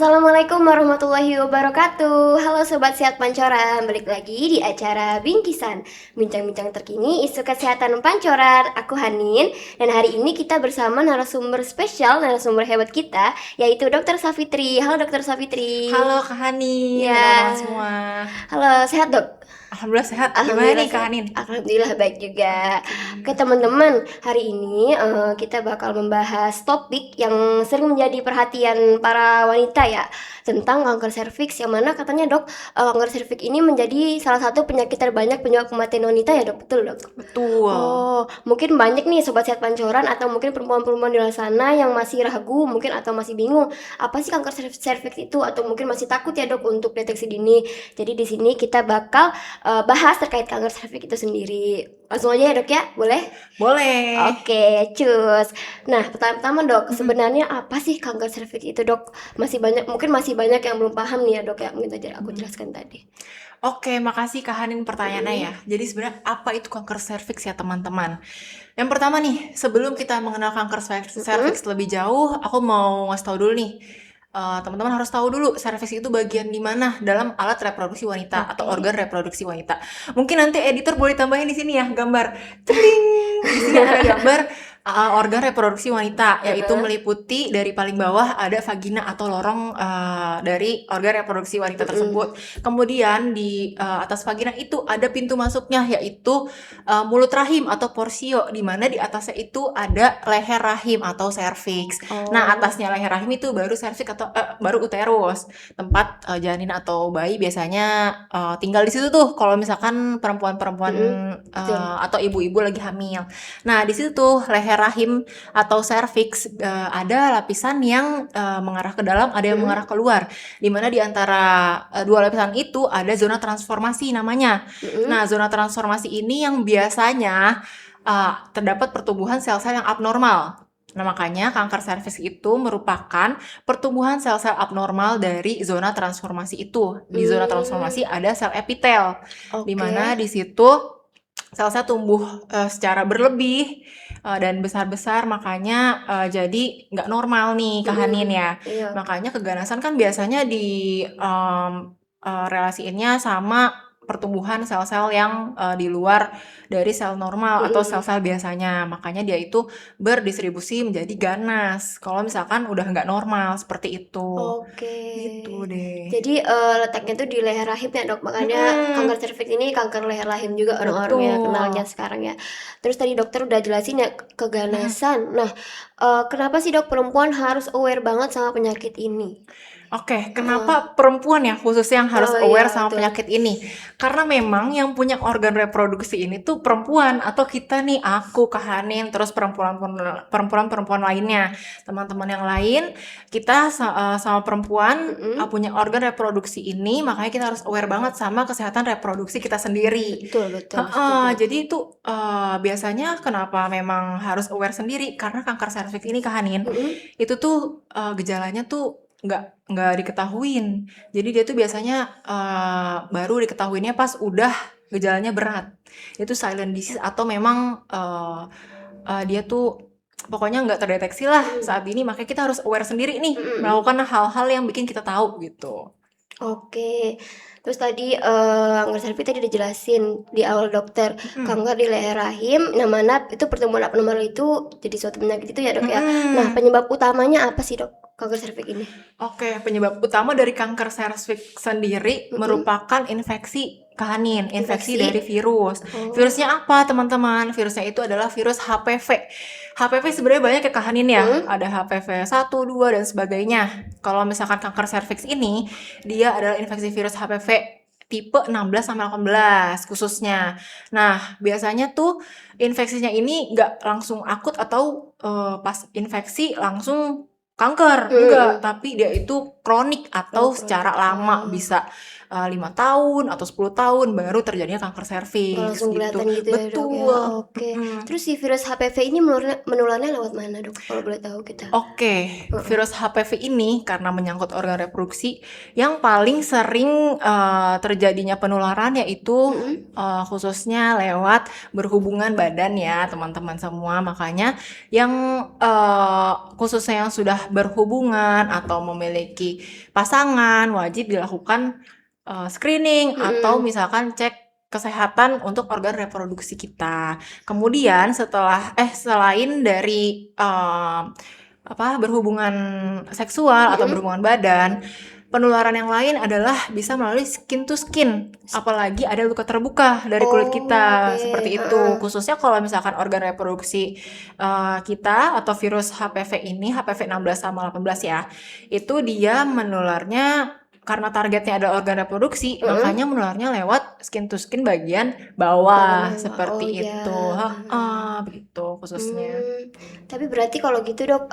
Assalamualaikum warahmatullahi wabarakatuh. Halo Sobat Sehat Pancoran, balik lagi di acara Bingkisan, bincang-bincang terkini isu kesehatan Pancoran. Aku Hanin, dan hari ini kita bersama narasumber spesial, narasumber hebat kita, yaitu Dr. Safitri. Halo Dr. Safitri. Halo Kak Hanin dan Ya, teman-teman semua. halo, sehat dok? Alhamdulillah sehat. Gimana Alhamdulillah nih Kak sehat. Hanin? Alhamdulillah baik juga. Oke Oke. teman-teman, hari ini kita bakal membahas topik yang sering menjadi perhatian para wanita ya, tentang kanker serviks, yang mana katanya dok, kanker serviks ini menjadi salah satu penyakit terbanyak penyebab kematian wanita ya dok, betul dok? Betul. Oh, mungkin banyak nih sobat sehat pancoran atau mungkin perempuan-perempuan di luar sana yang masih ragu mungkin atau masih bingung apa sih kanker serviks itu, atau mungkin masih takut ya dok untuk deteksi dini. Jadi di sini kita bakal bahas terkait kanker serviks itu sendiri. Langsung aja ya dok ya, boleh? Boleh. Oke, cus. Nah, pertama-tama dok, Mm-mm. sebenarnya apa sih kanker serviks itu dok? Mungkin masih banyak yang belum paham nih ya dok ya, mungkin tadi aku Mm-mm. jelaskan tadi. Oke, makasih Kak Hanin pertanyaannya Mm-mm. ya. Jadi sebenarnya apa itu kanker serviks ya teman-teman? Yang pertama nih, sebelum kita mengenal kanker Mm-mm. serviks lebih jauh, aku mau ngasih tahu dulu nih. Teman-teman harus tahu dulu serviks itu bagian di mana dalam alat reproduksi wanita atau Oke. organ reproduksi wanita. Mungkin nanti editor boleh tambahin di sini ya gambar. Celing. Di sini ada gambar organ reproduksi wanita, yaitu Heeh. meliputi dari paling bawah ada vagina atau lorong dari organ reproduksi wanita Mm-mm. tersebut. Kemudian di atas vagina itu ada pintu masuknya, yaitu mulut rahim atau porsio, di mana di atasnya itu ada leher rahim atau serviks. Nah, Oh. atasnya leher rahim itu baru serviks atau baru uterus, tempat janin atau bayi biasanya tinggal di situ tuh. Kalau misalkan perempuan-perempuan Mm-mm. Betul. atau ibu-ibu lagi hamil. Nah, di situ tuh leher rahim atau serviks ada lapisan yang mengarah ke dalam, ada yang Mm-mm. mengarah keluar. Di mana di antara dua lapisan itu ada zona transformasi namanya. Mm-mm. Nah, zona transformasi ini yang biasanya terdapat pertumbuhan sel-sel yang abnormal. Nah, makanya kanker serviks itu merupakan pertumbuhan sel-sel abnormal dari zona transformasi itu. Di zona Hmm. transformasi ada sel epitel, di Oke. mana di situ sel-sel tumbuh secara berlebih dan besar-besar, makanya jadi nggak normal nih Kak Hanin Mm-mm. ya. Iya. Makanya keganasan kan biasanya di relasiinnya sama pertumbuhan sel-sel yang di luar dari sel normal atau Mm-mm. sel-sel biasanya. Makanya dia itu berdistribusi menjadi ganas. Kalau misalkan udah nggak normal seperti itu. Oke. Gitu deh. Jadi letaknya tuh di leher rahim ya dok. Makanya kanker Mm-mm, serviks ini kanker leher rahim juga orang-orang ya kenalnya betul. sekarang ya. Terus tadi dokter udah jelasin ya Mm-mm. keganasan. Nah, kenapa sih dok perempuan harus aware banget sama penyakit ini? Oke, Heeh. kenapa perempuan ya khususnya yang harus Oh iya aware sama betul. penyakit ini? Karena memang yang punya organ reproduksi ini tuh perempuan atau kita nih, aku, Kak Hanin, terus perempuan-perempuan lainnya, teman-teman yang lain, kita sama perempuan Mm-mm. punya organ reproduksi ini, makanya kita harus aware banget sama kesehatan reproduksi kita sendiri. Betul betul Heeh, setuju. jadi itu biasanya kenapa memang harus aware sendiri? Karena kanker serviks ini, Kak Hanin, Mm-mm. itu tuh gejalanya tuh nggak diketahuin. Jadi dia tuh biasanya baru diketahuinnya pas udah gejalanya berat. Itu silent disease atau memang dia tuh pokoknya nggak terdeteksi lah Mm-mm. saat ini. Makanya kita harus aware sendiri nih, Mm-mm. melakukan hal-hal yang bikin kita tahu gitu. Oke, terus tadi kanker serviks tadi udah jelasin di awal dokter, Mm-mm. kanker di leher rahim, yang mana itu pertumbuhan abnormal itu jadi suatu penyakit itu ya dok ya. Nah Mm-mm. penyebab utamanya apa sih dok kanker serviks ini? Oke, penyebab utama dari kanker serviks sendiri Mm-mm. merupakan infeksi Kanin, infeksi Infeksi. dari virus. Oh. Virusnya apa, teman-teman? Virusnya itu adalah virus HPV. HPV sebenarnya banyak ya Kanin ya. Mm. Ada HPV 1, 2, dan sebagainya. Kalau misalkan kanker serviks ini, dia adalah infeksi virus HPV tipe 16 sampai 18 khususnya. Nah, biasanya tuh infeksinya ini nggak langsung akut atau pas infeksi langsung kanker, enggak, Mm-mm. tapi dia itu kronik Oh atau secara kronik. lama Oh. bisa 5 tahun atau 10 tahun baru terjadinya kanker Nggak serviks langsung gitu. kelihatan gitu ya dok ya. Betul. Oke. Terus si virus HPV ini menularnya lewat mana dok? Kalau boleh tahu kita. Oke, virus HPV ini karena menyangkut organ reproduksi, yang paling sering terjadinya penularan yaitu khususnya lewat berhubungan badan ya teman-teman semua. Makanya yang khususnya yang sudah berhubungan atau memiliki pasangan wajib dilakukan screening atau misalkan cek kesehatan untuk organ reproduksi kita. Kemudian selain dari berhubungan seksual atau berhubungan badan, penularan yang lain adalah bisa melalui skin to skin, apalagi ada luka terbuka dari kulit kita, seperti itu. Khususnya kalau misalkan organ reproduksi kita atau virus HPV ini, HPV 16 sama 18 ya, itu dia menularnya karena targetnya adalah organ reproduksi, makanya menularnya lewat skin to skin bagian bawah, seperti itu. Begitu khususnya. Tapi berarti kalau gitu dok,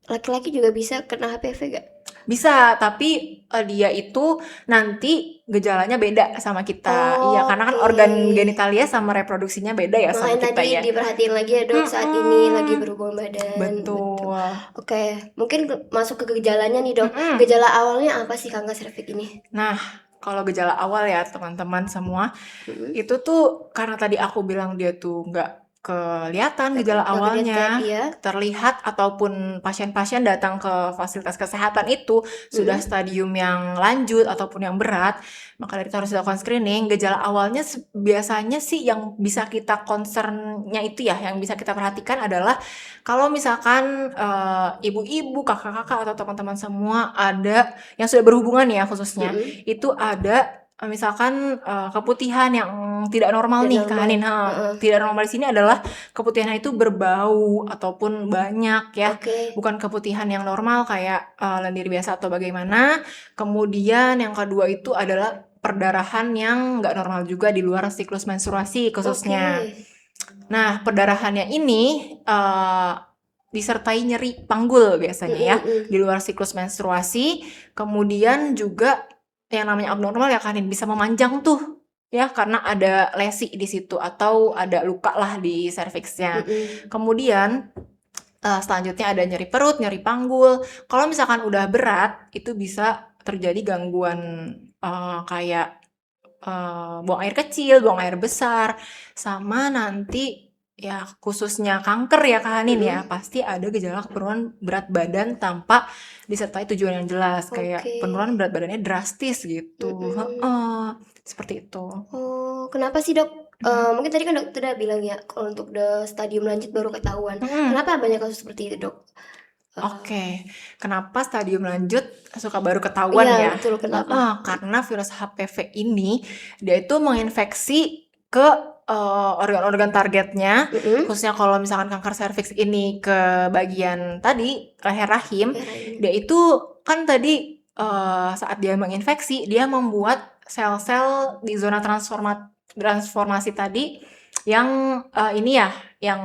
laki-laki juga bisa kena HPV gak? Bisa, tapi dia itu nanti gejalanya beda sama kita. Iya, karena kan organ genitalia sama reproduksinya beda ya sama Makanya kita tadi ya. diperhatiin lagi ya dok, saat ini lagi berhubungan badan. Betul. Oke, mungkin masuk ke gejalanya nih dok. Gejala awalnya apa sih kanker serviks ini? Nah, kalau gejala awal ya teman-teman semua, itu tuh karena tadi aku bilang dia tuh nggak kelihatan gejala awalnya, terlihat ataupun pasien-pasien datang ke fasilitas kesehatan itu sudah stadium yang lanjut ataupun yang berat, maka dari itu harus dilakukan screening. Gejala awalnya biasanya sih yang bisa kita concernnya itu ya, yang bisa kita perhatikan adalah kalau misalkan ibu-ibu, kakak-kakak atau teman-teman semua ada yang sudah berhubungan ya khususnya, itu ada misalkan keputihan yang tidak normal nih Kak Hanin. Tidak normal di sini adalah keputihan itu berbau ataupun banyak ya. Bukan keputihan yang normal kayak lendir biasa atau bagaimana. Kemudian yang kedua itu adalah perdarahan yang nggak normal juga di luar siklus menstruasi khususnya. Nah, perdarahannya ini disertai nyeri panggul biasanya ya di luar siklus menstruasi. Kemudian juga yang namanya abnormal ya kan bisa memanjang tuh ya karena ada lesi di situ atau ada luka lah di serviksnya. Kemudian selanjutnya ada nyeri perut, nyeri panggul. Kalau misalkan udah berat itu bisa terjadi gangguan kayak buang air kecil, buang air besar, sama nanti ya khususnya kanker ya Kak Hanin ya, pasti ada gejala penurunan berat badan tanpa disertai tujuan yang jelas, kayak penurunan berat badannya drastis gitu. Seperti itu. Kenapa sih dok? Mungkin tadi kan dokter udah bilang ya kalau untuk udah stadium lanjut baru ketahuan. Kenapa banyak kasus seperti itu dok? Kenapa stadium lanjut suka baru ketahuan ya? Betul, kenapa? Karena virus HPV ini dia itu menginfeksi ke organ-organ targetnya, khususnya kalau misalkan kanker serviks ini ke bagian tadi leher rahim, dia itu kan tadi saat dia menginfeksi dia membuat sel-sel di zona transformasi tadi yang ini ya yang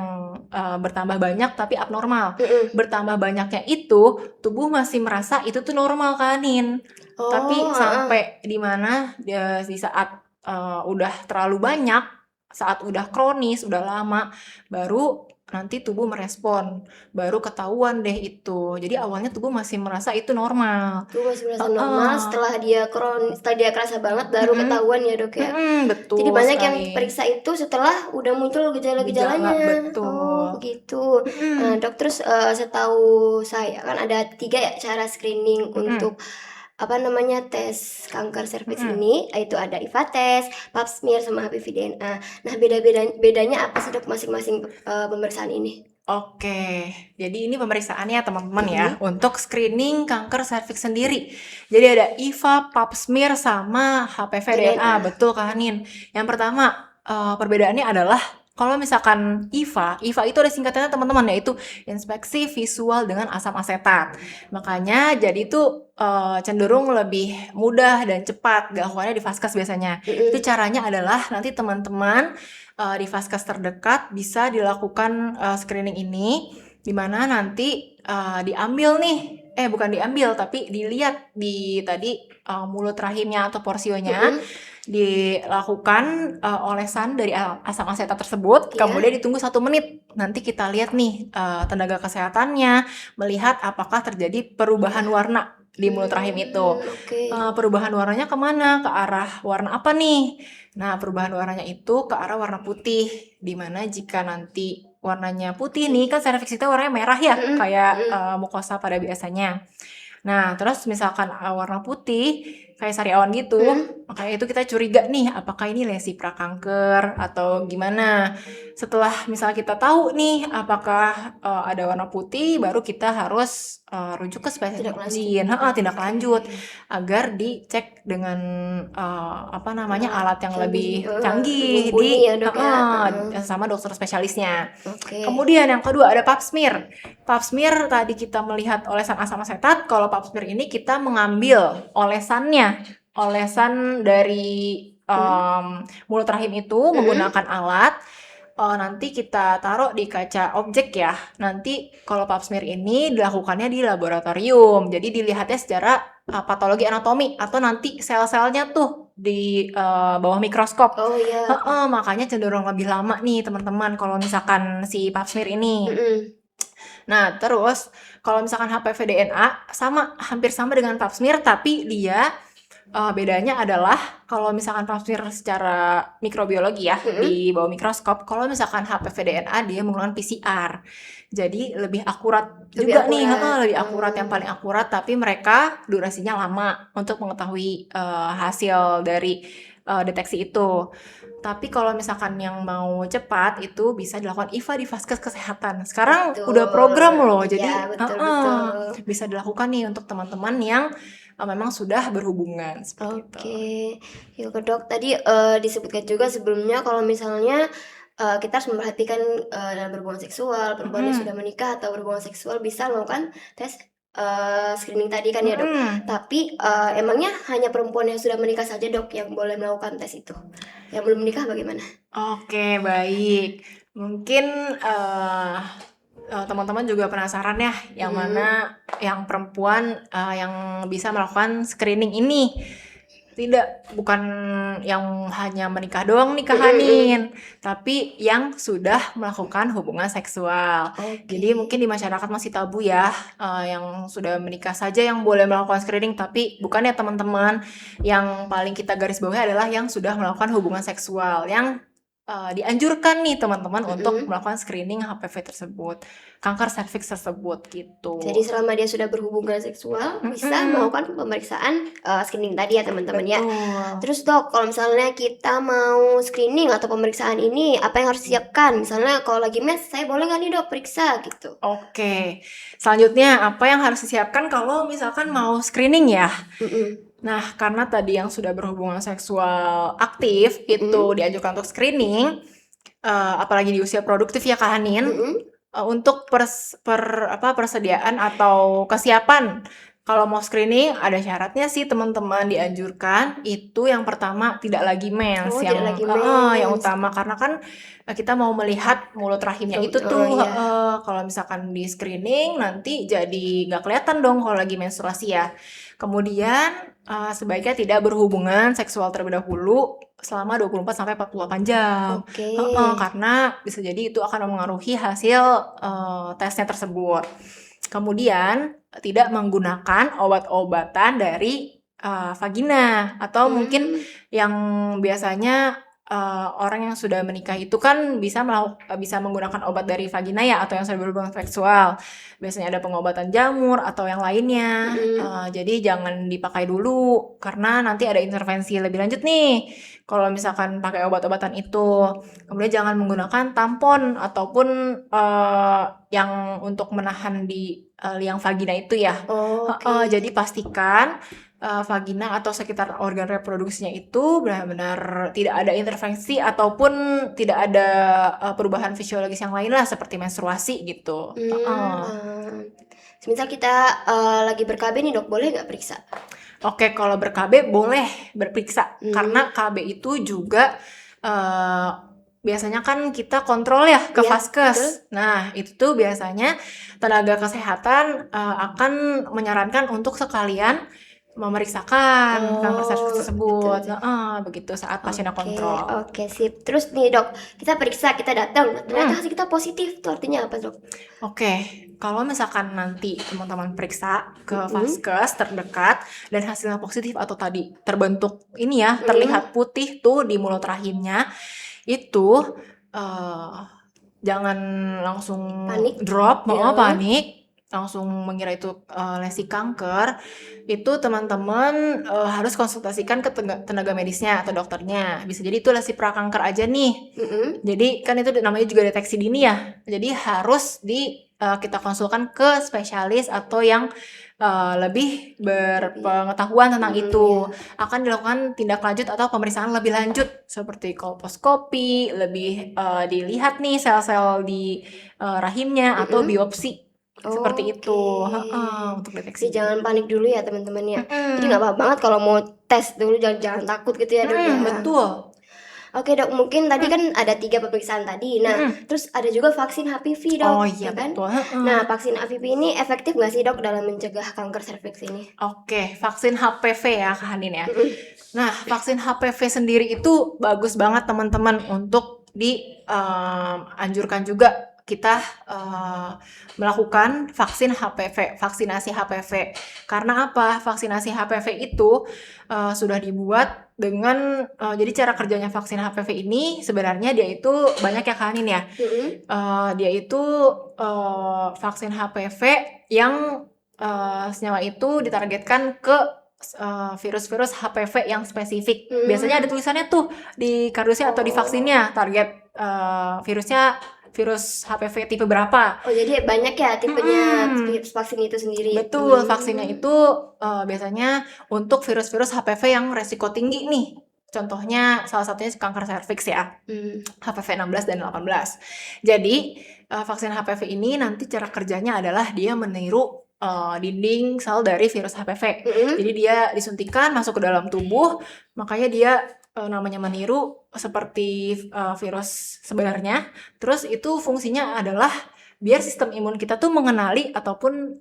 bertambah banyak tapi abnormal. Bertambah banyaknya itu tubuh masih merasa itu tuh normal kan Nin. Tapi sampai di mana di saat udah terlalu banyak, saat udah kronis, udah lama, baru nanti tubuh merespon, baru ketahuan deh itu. Jadi awalnya tubuh masih merasa itu normal. Tubuh masih merasa normal, setelah dia kerasa banget baru ketahuan ya dok ya. Betul. Jadi banyak yang periksa itu setelah udah muncul gejala-gejalanya. Betul. Begitu. Nah dok, terus setahu saya kan ada 3 ya cara screening untuk tes kanker serviks ini, yaitu ada IVA test, pap smear sama HPV DNA. Nah, bedanya apa sih dok masing-masing pemeriksaan ini? Jadi ini pemeriksaannya teman-teman ya untuk screening kanker serviks sendiri. Jadi ada IVA, pap smear sama HPV DNA. Betul Kak Hanin. Yang pertama perbedaannya adalah kalau misalkan IVA itu ada singkatannya teman-teman, yaitu inspeksi visual dengan asam asetat. Makanya jadi itu cenderung lebih mudah dan cepat dilakukannya di Vaskes biasanya. Itu caranya adalah nanti teman-teman di Vaskes terdekat bisa dilakukan screening ini, di mana nanti diambil nih bukan diambil tapi dilihat di tadi mulut rahimnya atau porsionya, dilakukan olesan dari asam asetat tersebut, Iya. kemudian ditunggu 1 menit. Nanti kita lihat nih tenaga kesehatannya melihat apakah terjadi perubahan warna di mulut rahim itu. Oke. Perubahan warnanya kemana? Ke arah warna apa nih? Nah, perubahan warnanya itu ke arah warna putih. Dimana jika nanti warnanya putih nih, kan serviks itu warnanya merah ya, kayak mukosa pada biasanya. Nah, terus misalkan warna putih kayak sariawan gitu, makanya itu kita curiga nih, apakah ini lesi prakanker atau gimana. Setelah misalnya kita tahu nih apakah ada warna putih, baru kita harus rujuk ke spesialis Tindak lanjut. lain, tindak lanjut agar dicek dengan alat yang lebih canggih mumpuni ya, Dok, ya. sama dokter spesialisnya. Oke. Kemudian yang kedua ada pap smear. Pap smear tadi kita melihat olesan asam asetat. Kalau pap smear ini kita mengambil olesan dari mulut rahim itu menggunakan alat. Nanti kita taruh di kaca objek ya. Nanti kalau pap smear ini dilakukannya di laboratorium. Jadi dilihatnya secara patologi anatomi atau nanti sel-selnya tuh di bawah mikroskop. Oh iya. Makanya cenderung lebih lama nih teman-teman kalau misalkan si pap smear ini. Nah, terus kalau misalkan HPV DNA hampir sama dengan pap smear, tapi dia bedanya adalah kalau misalkan pap smear secara mikrobiologi ya di bawah mikroskop, kalau misalkan HPV DNA dia menggunakan PCR. Jadi lebih akurat juga nih, lebih akurat, yang paling akurat, tapi mereka durasinya lama untuk mengetahui hasil dari deteksi itu. Tapi kalau misalkan yang mau cepat itu bisa dilakukan IVA di Vaskes Kesehatan. Sekarang udah program loh, jadi betul. bisa dilakukan nih untuk teman-teman yang memang sudah berhubungan seperti itu. Oke, ya Dok, tadi disebutkan juga sebelumnya kalau misalnya kita harus memperhatikan dalam berhubungan seksual, perempuan yang sudah menikah atau berhubungan seksual bisa melakukan tes screening tadi kan ya, Dok. Tapi emangnya hanya perempuan yang sudah menikah saja, Dok, yang boleh melakukan tes itu? Yang belum menikah bagaimana? Oke, baik. Mungkin teman-teman juga penasaran ya, yang mana yang perempuan yang bisa melakukan screening ini. Tidak, bukan yang hanya menikah doang nikahanin, tapi yang sudah melakukan hubungan seksual. Jadi mungkin di masyarakat masih tabu ya, yang sudah menikah saja yang boleh melakukan screening, tapi bukan ya teman-teman. Yang paling kita garis bawahi adalah yang sudah melakukan hubungan seksual, yang dianjurkan nih teman-teman untuk melakukan screening HPV tersebut, kanker serviks tersebut gitu. Jadi selama dia sudah berhubungan seksual bisa melakukan pemeriksaan screening tadi ya teman-teman ya. Terus Dok, kalau misalnya kita mau screening atau pemeriksaan ini apa yang harus disiapkan? Misalnya kalau lagi mens, saya boleh nggak nih Dok periksa gitu? Oke, selanjutnya apa yang harus disiapkan kalau misalkan mau screening ya? Nah, karena tadi yang sudah berhubungan seksual aktif itu dianjurkan untuk screening, apalagi di usia produktif ya Kak Hanin, untuk persediaan atau kesiapan kalau mau screening ada syaratnya sih teman-teman. Dianjurkan itu yang pertama tidak lagi mens, yang utama, karena kan kita mau melihat mulut rahimnya itu tuh. Kalau misalkan di screening nanti jadi nggak kelihatan dong kalau lagi menstruasi ya. Kemudian sebaiknya tidak berhubungan seksual terlebih dahulu selama 24-48 jam. Karena bisa jadi itu akan mempengaruhi hasil tesnya tersebut. Kemudian tidak menggunakan obat-obatan dari vagina, atau mungkin yang biasanya orang yang sudah menikah itu kan bisa menggunakan obat dari vagina ya, atau yang sudah berhubungan seksual. Biasanya ada pengobatan jamur atau yang lainnya. Jadi jangan dipakai dulu karena nanti ada intervensi lebih lanjut nih kalau misalkan pakai obat-obatan itu. Kemudian jangan menggunakan tampon ataupun yang untuk menahan di liang vagina itu ya. Jadi pastikan vagina atau sekitar organ reproduksinya itu benar-benar tidak ada intervensi ataupun tidak ada perubahan fisiologis yang lain lah seperti menstruasi gitu. Semisal kita lagi ber-KB nih Dok, boleh nggak periksa? Oke, kalau ber-KB boleh berperiksa karena KB itu juga biasanya kan kita kontrol ya ke Iya, vaskes. Nah, itu tuh biasanya tenaga kesehatan akan menyarankan untuk sekalian memeriksakan kanker serviks Oh, tersebut. betul. Begitu saat pasiennya Oke, kontrol. oke, sip. Terus nih dok, kita periksa, kita datang, ternyata Mm. hasil kita positif. Itu artinya apa dok? Oke, kalau misalkan nanti teman-teman periksa ke Mm-mm. vaskes terdekat dan hasilnya positif atau tadi terbentuk ini ya, Mm. terlihat putih tuh di mulut rahimnya, itu eh, jangan langsung Panik. drop, mau Ya. panik, langsung mengira itu lesi kanker. Itu teman-teman harus konsultasikan ke tenaga medisnya atau dokternya. Bisa jadi itu lesi prakanker aja nih. Mm-mm. Jadi kan itu namanya juga deteksi dini ya. Jadi harus kita konsulkan ke spesialis atau yang lebih berpengetahuan tentang Mm-mm, itu. ya. Akan dilakukan tindak lanjut atau pemeriksaan lebih lanjut seperti kolposkopi, lebih dilihat nih sel-sel di rahimnya atau Mm-mm. biopsi. Seperti itu. Oke. Untuk deteksi Jadi jangan dini. panik dulu ya teman-teman ya. Jadi Mm-mm. nggak apa-apa banget kalau mau tes dulu, jangan takut gitu ya dok ya. Betul. Oke dok, mungkin tadi kan ada 3 pemeriksaan tadi. Nah, Mm-mm. terus ada juga vaksin HPV dok, Oh iya ya kan? betul. Nah, vaksin HPV ini efektif nggak sih dok dalam mencegah kanker serviks ini? Oke, vaksin HPV ya Kak Hanin ya. Mm-mm. Nah, vaksin HPV sendiri itu bagus banget teman-teman untuk dianjurkan juga kita melakukan vaksin HPV, vaksinasi HPV. Karena apa? Vaksinasi HPV itu sudah dibuat dengan jadi cara kerjanya vaksin HPV ini sebenarnya dia itu banyak ya Kak Hanin ya. Mm-mm. Dia itu vaksin HPV yang senyawa itu ditargetkan ke virus-virus HPV yang spesifik. Biasanya ada tulisannya tuh di kardusnya atau di vaksinnya target virusnya virus HPV tipe berapa. Oh, jadi banyak ya tipenya Mm-mm. vaksin itu sendiri. Betul, vaksinnya itu biasanya untuk virus-virus HPV yang resiko tinggi nih. Contohnya salah satunya kanker serviks ya. HPV 16 dan 18. Jadi vaksin HPV ini nanti cara kerjanya adalah dia meniru dinding sel dari virus HPV. Jadi dia disuntikan masuk ke dalam tubuh, makanya dia namanya meniru seperti virus sebenarnya. Terus itu fungsinya adalah biar sistem imun kita tuh mengenali ataupun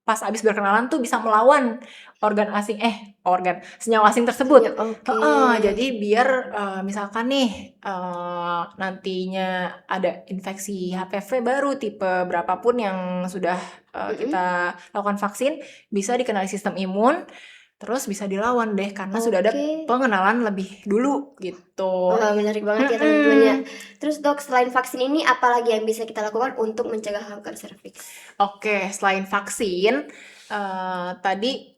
pas abis berkenalan tuh bisa melawan senyawa asing tersebut. Ya, oke. Jadi biar misalkan nih nantinya ada infeksi HPV baru tipe berapapun yang sudah kita lakukan vaksin, bisa dikenali sistem imun, terus bisa dilawan deh karena sudah ada Oke. pengenalan lebih dulu gitu. Wah, menarik banget ya teman-teman ya. Terus dok, selain vaksin ini apa lagi yang bisa kita lakukan untuk mencegah kanker serviks? Oke, selain vaksin, tadi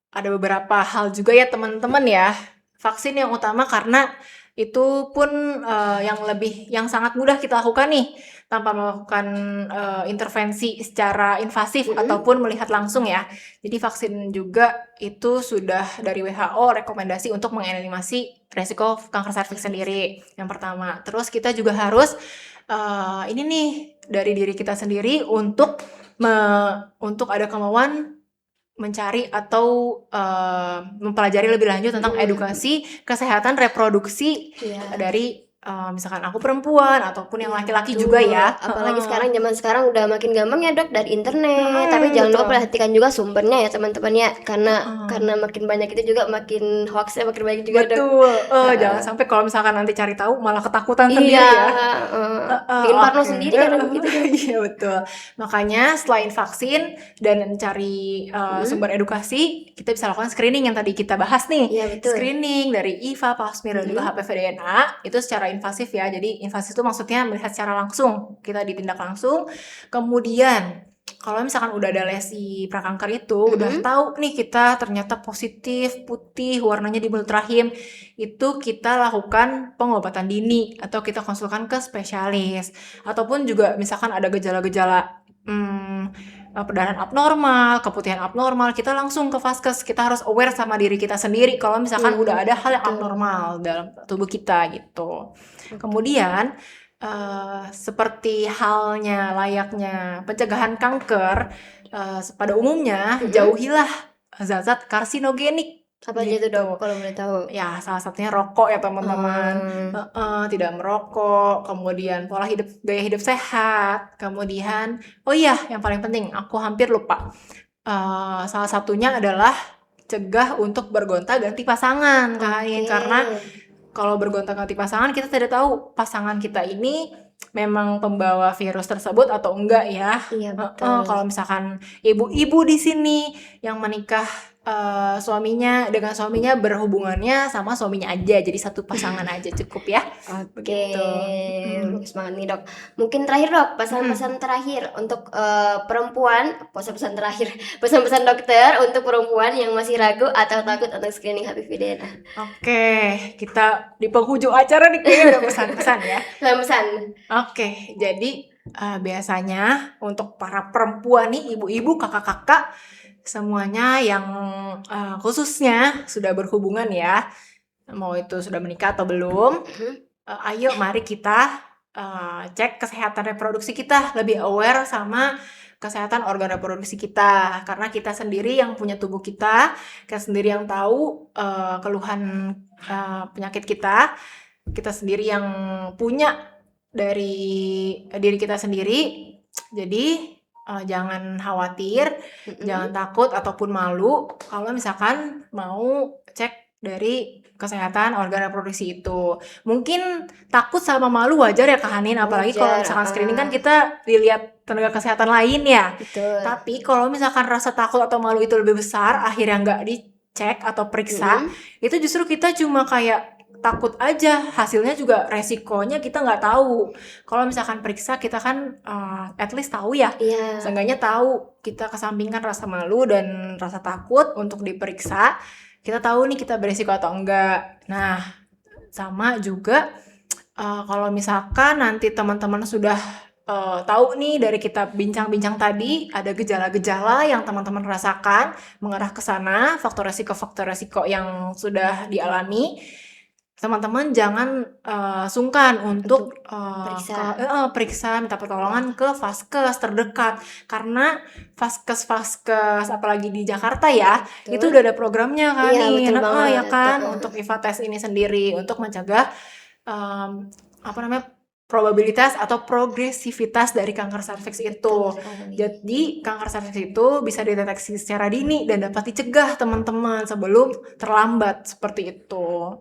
ada beberapa hal juga ya teman-teman ya. Vaksin yang utama karena itu pun yang sangat mudah kita lakukan nih tanpa melakukan intervensi secara invasif ataupun melihat langsung ya. Jadi vaksin juga itu sudah dari WHO rekomendasi untuk mengeliminasi resiko kanker serviks sendiri. Yang pertama. Terus kita juga harus ini nih dari diri kita sendiri untuk ada kemauan mencari atau mempelajari lebih lanjut tentang edukasi kesehatan reproduksi dari misalkan aku perempuan ataupun yang laki-laki juga ya. Apalagi zaman sekarang udah makin gampang ya dok dari internet. Tapi jangan lupa perhatikan juga sumbernya ya teman-teman ya, karena makin banyak itu juga makin hoaxnya makin banyak juga. Betul. Jangan sampai kalau misalkan nanti cari tahu malah ketakutan sendiri ya. Bikin parno sendiri kadang gitu. Iya betul. Makanya selain vaksin dan mencari sumber edukasi, kita bisa lakukan screening yang tadi kita bahas nih. Iya, betul. Screening dari IVA, Pap smear dan juga HPV DNA itu secara invasif ya. Jadi invasif itu maksudnya melihat secara langsung, kita ditindak langsung. Kemudian kalau misalkan udah ada lesi prakanker itu, udah tahu nih kita ternyata positif, putih, warnanya di mulut rahim, itu kita lakukan pengobatan dini atau kita konsulkan ke spesialis. Ataupun juga misalkan ada gejala-gejala perdarahan abnormal, keputihan abnormal, kita langsung ke vaskes. Kita harus aware sama diri kita sendiri kalau misalkan udah ada hal yang abnormal dalam tubuh kita gitu. Kemudian seperti halnya layaknya pencegahan kanker pada umumnya, jauhilah zat-zat karsinogenik Apa aja tuh gitu. dok kalau boleh tahu? Ya, salah satunya rokok ya teman-teman. Tidak merokok, kemudian gaya hidup sehat, kemudian oh iya yang paling penting aku hampir lupa. Salah satunya adalah cegah untuk bergonta-ganti pasangan, Kak Ain. Oke. Karena kalau bergonta-ganti pasangan kita tidak tahu pasangan kita ini memang pembawa virus tersebut atau enggak ya. Iya betul. Kalau misalkan ibu-ibu di sini yang menikah dengan suaminya berhubungannya sama suaminya aja, jadi satu pasangan aja cukup ya. Oke, Begitu. semangat nih dok. Mungkin terakhir dok, pesan-pesan terakhir untuk perempuan, pesan-pesan terakhir, pesan-pesan dokter untuk perempuan yang masih ragu atau takut untuk screening HPV/DNA. Oke, kita di penghujung acara nih kayaknya udah pesan-pesan ya. Pesan-pesan. Oke, jadi biasanya untuk para perempuan nih, ibu-ibu, kakak-kakak, semuanya yang khususnya sudah berhubungan ya, mau itu sudah menikah atau belum, ayo mari kita cek kesehatan reproduksi kita, lebih aware sama kesehatan organ reproduksi kita, karena kita sendiri yang punya tubuh kita sendiri yang tahu keluhan penyakit kita sendiri yang punya dari diri kita sendiri. Jadi jangan khawatir, jangan takut ataupun malu kalau misalkan mau cek dari kesehatan organ reproduksi itu. Mungkin takut sama malu wajar ya Kak Hanin, apalagi kalau misalkan screening kan kita dilihat tenaga kesehatan lain ya. Betul. Tapi kalau misalkan rasa takut atau malu itu lebih besar, akhirnya nggak dicek atau periksa, itu justru kita cuma kayak takut aja, hasilnya juga resikonya kita nggak tahu. Kalau misalkan periksa kita kan at least tahu ya, seenggaknya tahu kita kesampingkan rasa malu dan rasa takut untuk diperiksa, kita tahu nih kita beresiko atau enggak. Nah sama juga kalau misalkan nanti teman-teman sudah tahu nih dari kita bincang-bincang tadi ada gejala-gejala yang teman-teman rasakan mengarah ke sana, faktor resiko yang sudah dialami, teman-teman jangan sungkan untuk periksa, minta pertolongan ke vaskes terdekat, karena vaskes apalagi di Jakarta ya, itu udah ada programnya kan nih, ya kan, untuk IVA test ini sendiri untuk mencegah probabilitas atau progresivitas dari kanker serviks itu. Jadi kanker serviks itu bisa dideteksi secara dini dan dapat dicegah teman-teman sebelum terlambat, seperti itu.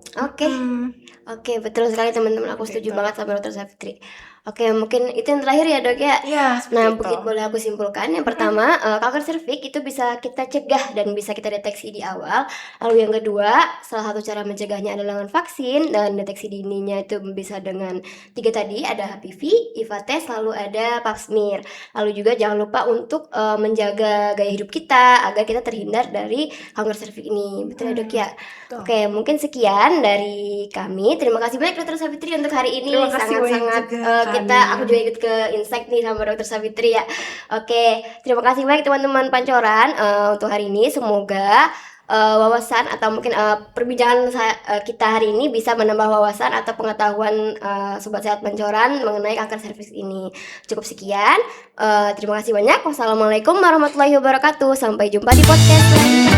Oke, betul sekali teman-teman, aku setuju banget sama Dr. Savitri. Oke, mungkin itu yang terakhir ya dok ya. Iya, nah begitu boleh aku simpulkan. Yang pertama, kanker serviks itu bisa kita cegah dan bisa kita deteksi di awal. Lalu yang kedua, salah satu cara mencegahnya adalah dengan vaksin, dan deteksi dininya itu bisa dengan 3 tadi, ada HPV, IVA test, lalu ada pap smear. Lalu juga jangan lupa untuk menjaga gaya hidup kita agar kita terhindar dari kanker serviks ini. Betul ya dok ya? Oke, mungkin sekian dari kami. Terima kasih banyak Dr. Savitri untuk hari ini. Sangat-sangat aku juga ikut ke insight nih sama Dr. Savitri ya. Oke, terima kasih banyak teman-teman Pancoran untuk hari ini. Semoga wawasan atau mungkin perbincangan kita hari ini bisa menambah wawasan atau pengetahuan Sobat Sehat Pancoran mengenai kanker serviks ini. Cukup sekian. Terima kasih banyak. Wassalamualaikum warahmatullahi wabarakatuh. Sampai jumpa di podcast selanjutnya.